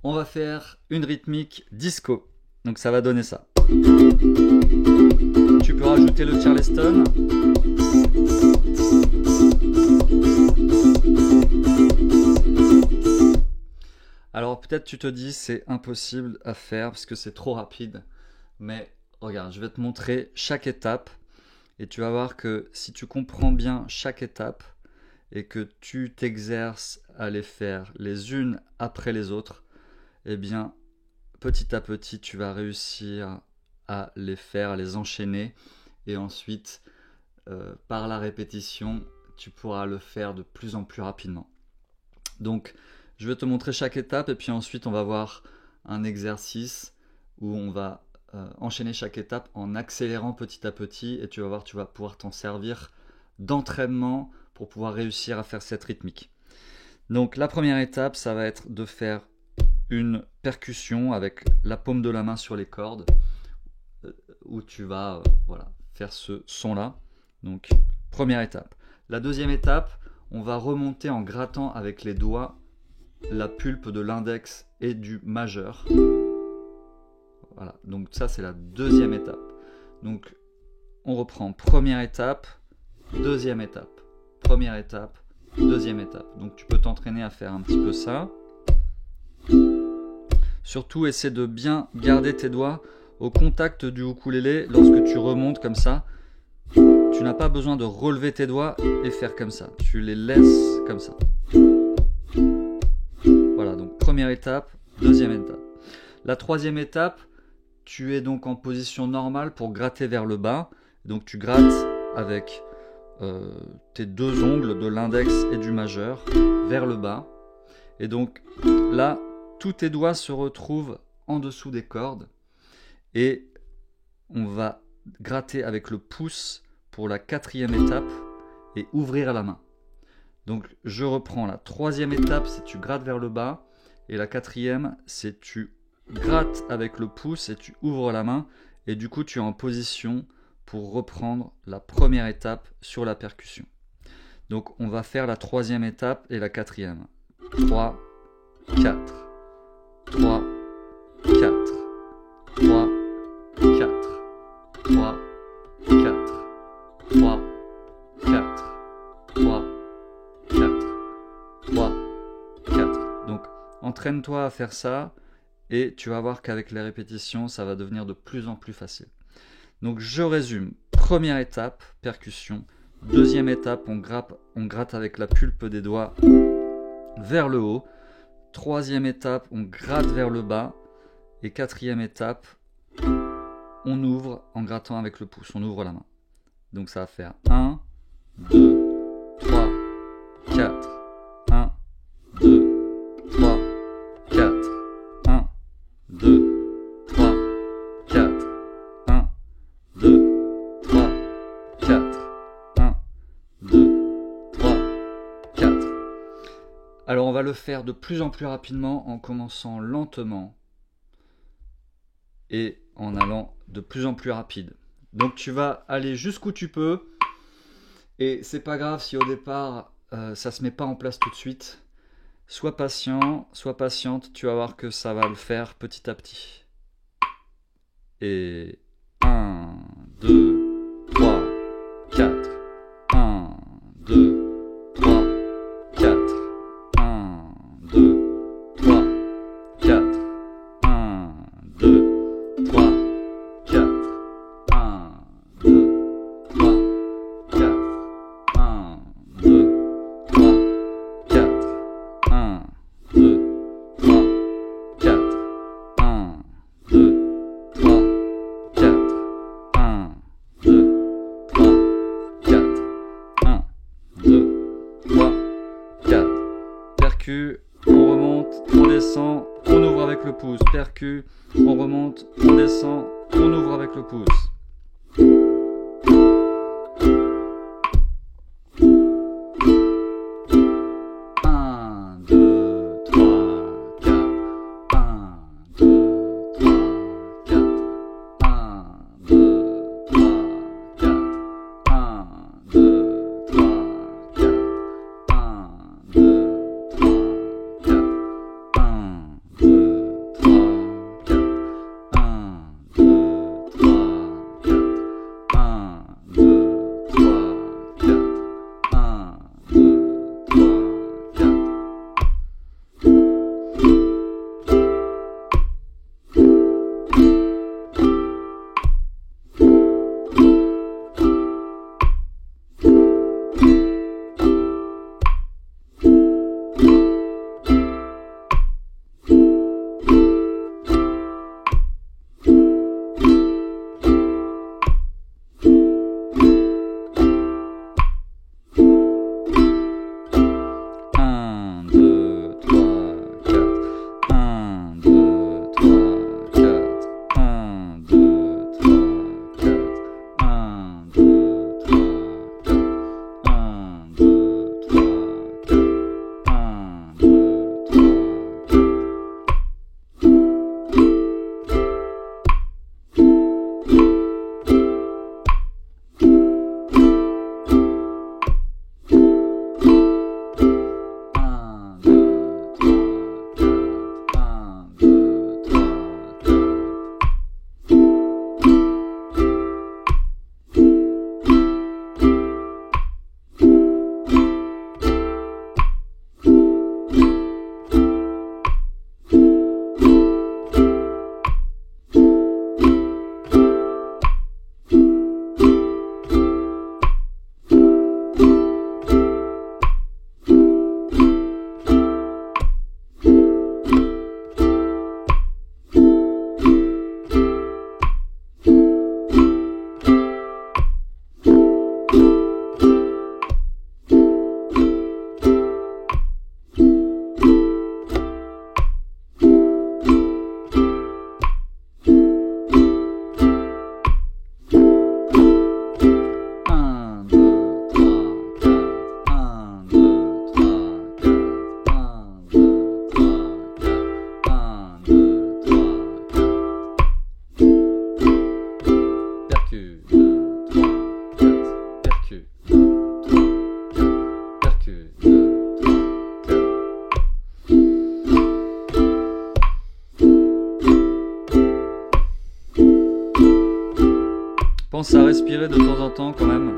on va faire une rythmique disco. Donc ça va donner ça. Tu peux rajouter le Charleston. Alors peut-être tu te dis c'est impossible à faire parce que c'est trop rapide. Mais regarde, je vais te montrer chaque étape. Et tu vas voir que si tu comprends bien chaque étape et que tu t'exerces à les faire les unes après les autres, eh bien petit à petit tu vas réussir à les faire, à les enchaîner. Et ensuite, par la répétition, tu pourras le faire de plus en plus rapidement. Donc, je vais te montrer chaque étape et puis ensuite, on va voir un exercice où on va enchaîner chaque étape en accélérant petit à petit et tu vas voir, tu vas pouvoir t'en servir d'entraînement pour pouvoir réussir à faire cette rythmique. Donc, la première étape, ça va être de faire une percussion avec la paume de la main sur les cordes où tu vas faire ce son-là. Donc, première étape. La deuxième étape, on va remonter en grattant avec les doigts la pulpe de l'index et du majeur. Voilà, donc ça c'est la deuxième étape. Donc, on reprend première étape, deuxième étape, première étape, deuxième étape. Donc, tu peux t'entraîner à faire un petit peu ça. Surtout, essaie de bien garder tes doigts au contact du ukulélé lorsque tu remontes comme ça. Tu n'as pas besoin de relever tes doigts et faire comme ça. Tu les laisses comme ça. Voilà, donc première étape, deuxième étape. La troisième étape, tu es donc en position normale pour gratter vers le bas. Donc tu grattes avec tes deux ongles de l'index et du majeur vers le bas. Et donc là, tous tes doigts se retrouvent en dessous des cordes. Et on va gratter avec le pouce pour la quatrième étape et ouvrir la main. Donc je reprends la troisième étape, c'est tu grattes vers le bas. Et la quatrième, c'est tu grattes avec le pouce et tu ouvres la main. Et du coup, tu es en position pour reprendre la première étape sur la percussion. Donc on va faire la troisième étape et la quatrième. 3, 4, 3, 4, 3, 4, 3, 4, 3, 4, 3, 4, 3, 4. Donc, entraîne-toi à faire ça et tu vas voir qu'avec les répétitions, ça va devenir de plus en plus facile. Donc, je résume. Première étape, percussion. Deuxième étape, on gratte avec la pulpe des doigts vers le haut. Troisième étape, on gratte vers le bas. Et quatrième étape, on ouvre en grattant avec le pouce, on ouvre la main. Donc ça va faire 1, 2, 3, 4, 1, 2, 3, 4, 1, 2, 3, 4, 1, 2, 3, 4, 1, 2, 3, 4. Alors on va le faire de plus en plus rapidement en commençant lentement et en allant de plus en plus rapide. Donc tu vas aller jusqu'où tu peux et c'est pas grave si au départ ça se met pas en place tout de suite. Sois patient, sois patiente, tu vas voir que ça va le faire petit à petit. Et 1, 2, 3, 4, 1, 2, 3, 4, 1, 2, 3, 4, 1, 2, 3, 4, 1, 2, 3, 4, 1, 2, 3, 4, 1, 2, 3, 4, 1, 2, 3, 4, 1, 2, 3, 4, 1, 2, 3, 4. Percu, on remonte, on descend, on ouvre avec le pouce. Percu, on remonte, on descend, on ouvre avec le pouce. 1, 2, 3, 4, 1, 2, 3, 4, 1, 2, 3, 4, 1, 2, 3, 4, 1, 2, 3, 4, 1, 2, Pense à respirer de temps en temps quand même.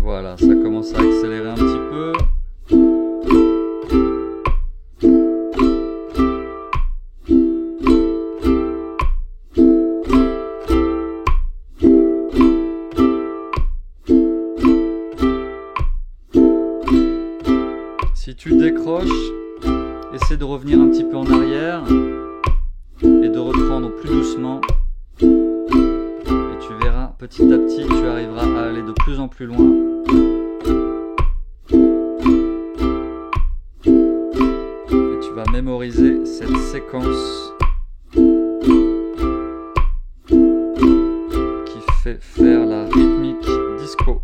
Voilà, ça commence à accélérer un petit peu. Si tu décroches, essaie de revenir un petit peu en arrière et de reprendre plus doucement. Et tu verras, petit à petit, tu arriveras à aller de plus en plus loin. Et tu vas mémoriser cette séquence qui fait faire la rythmique disco.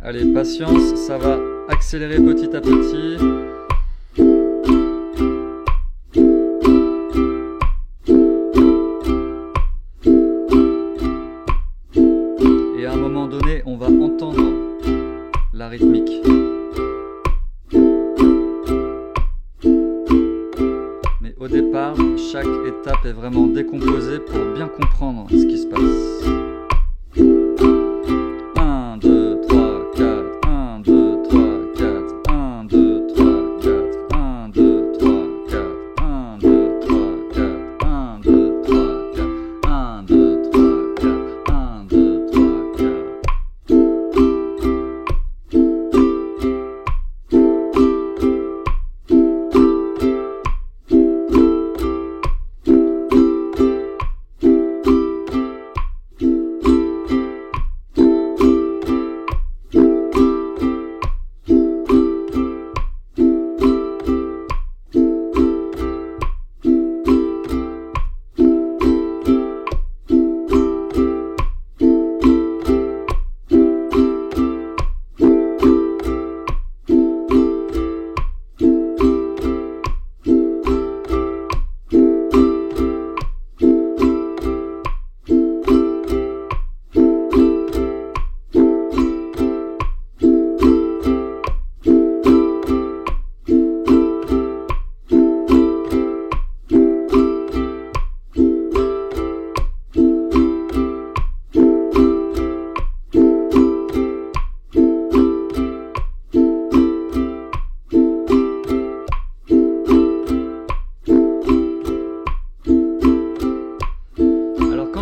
Allez, patience, ça va accélérer petit à petit. Et à un moment donné, on va entendre la rythmique. Mais au départ, chaque étape est vraiment décomposée pour bien comprendre ce qui se passe. 1, 2, 3, 4, 1, 2, 3, 4, 1, 2, 3, 4, 1, 2, 3, 4, 1, 2, 3, 4, 1, 2, 3, 4, 1, 2, 3, 4, 1, 2, 3, 4.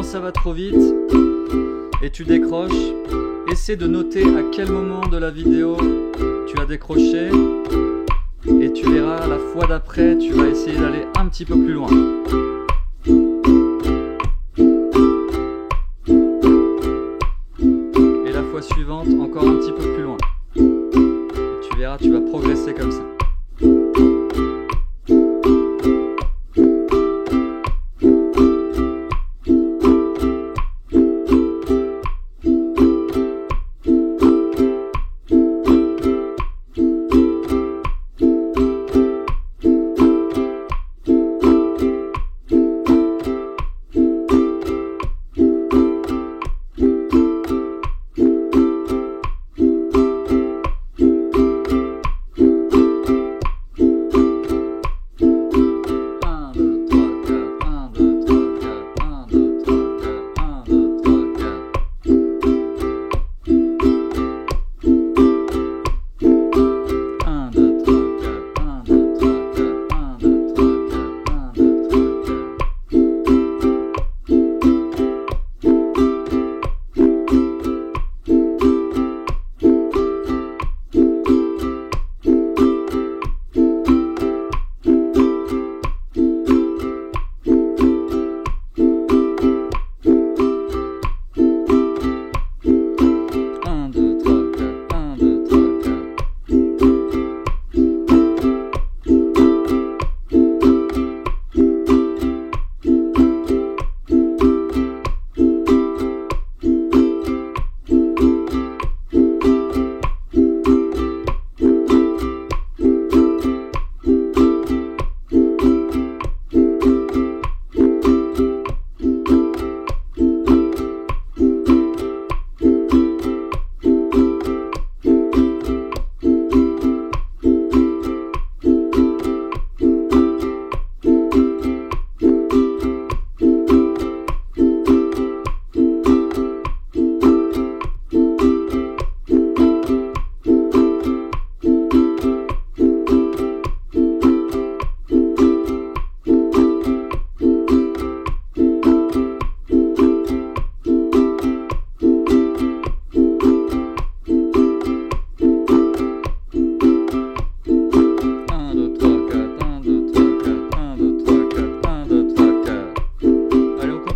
Ça va trop vite et tu décroches, essaie de noter à quel moment de la vidéo tu as décroché et tu verras la fois d'après tu vas essayer d'aller un petit peu plus loin. Et la fois suivante encore un petit peu plus loin. Et tu verras, tu vas progresser comme ça.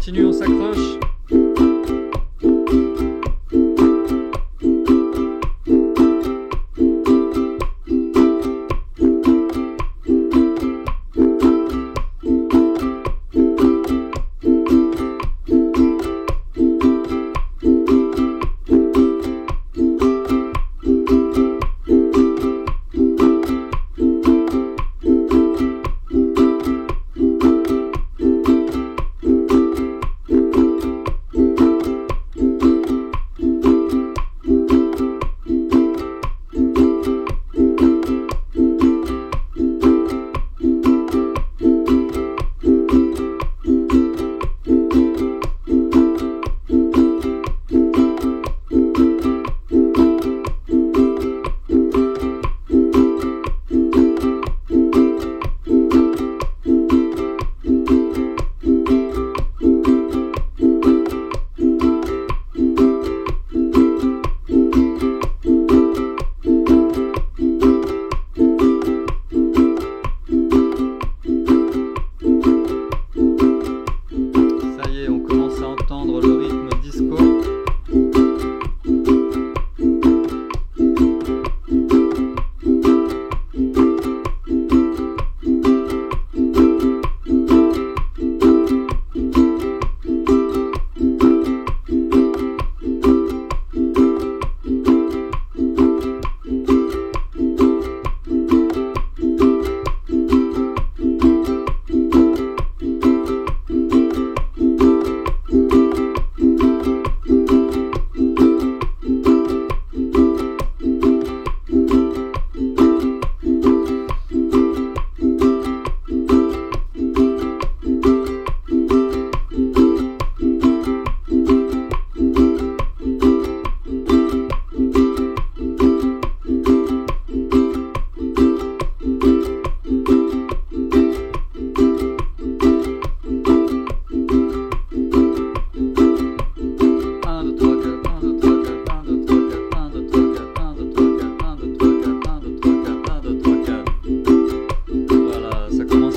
continue, on s'accroche.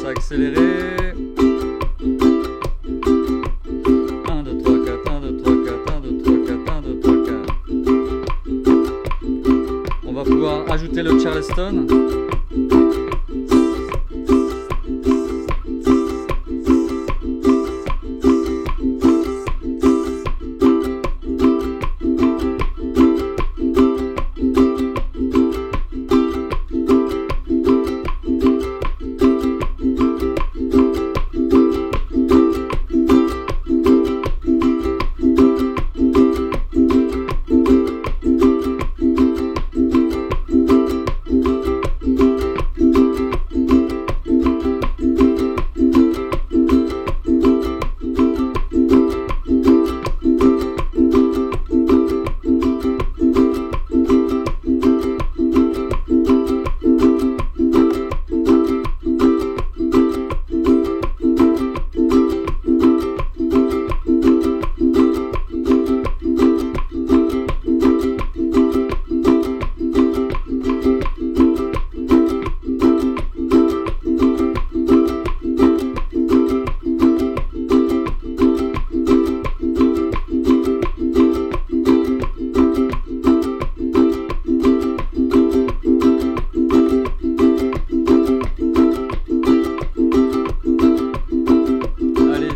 Accélérer. 1, 2, 3, 4, 1, 2, 3, 4, 1, 2, 3, 4, 1, 2, 3, 4. On va pouvoir ajouter le Charleston.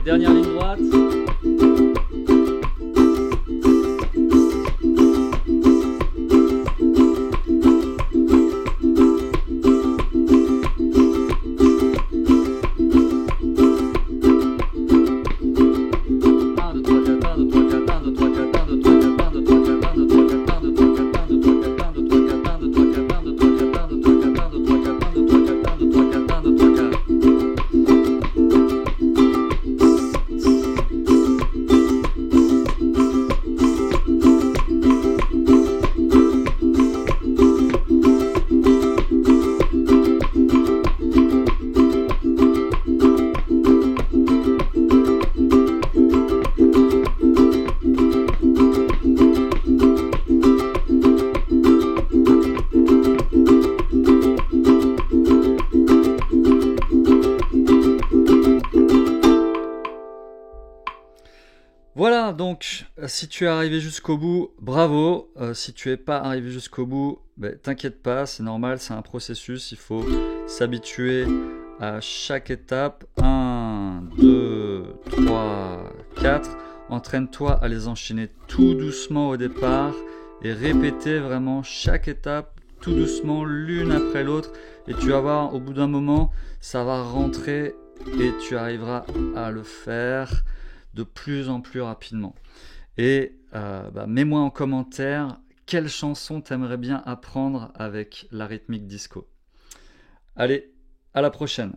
Dernière ligne droite. Voilà, donc si tu es arrivé jusqu'au bout, bravo. Si tu n'es pas arrivé jusqu'au bout, ben, t'inquiète pas, c'est normal, c'est un processus. Il faut s'habituer à chaque étape. 1, 2, 3, 4. Entraîne-toi à les enchaîner tout doucement au départ et répéter vraiment chaque étape tout doucement l'une après l'autre. Et tu vas voir, au bout d'un moment, ça va rentrer et tu arriveras à le faire de plus en plus rapidement. Et mets-moi en commentaire quelle chanson t'aimerais bien apprendre avec la rythmique disco. Allez, à la prochaine.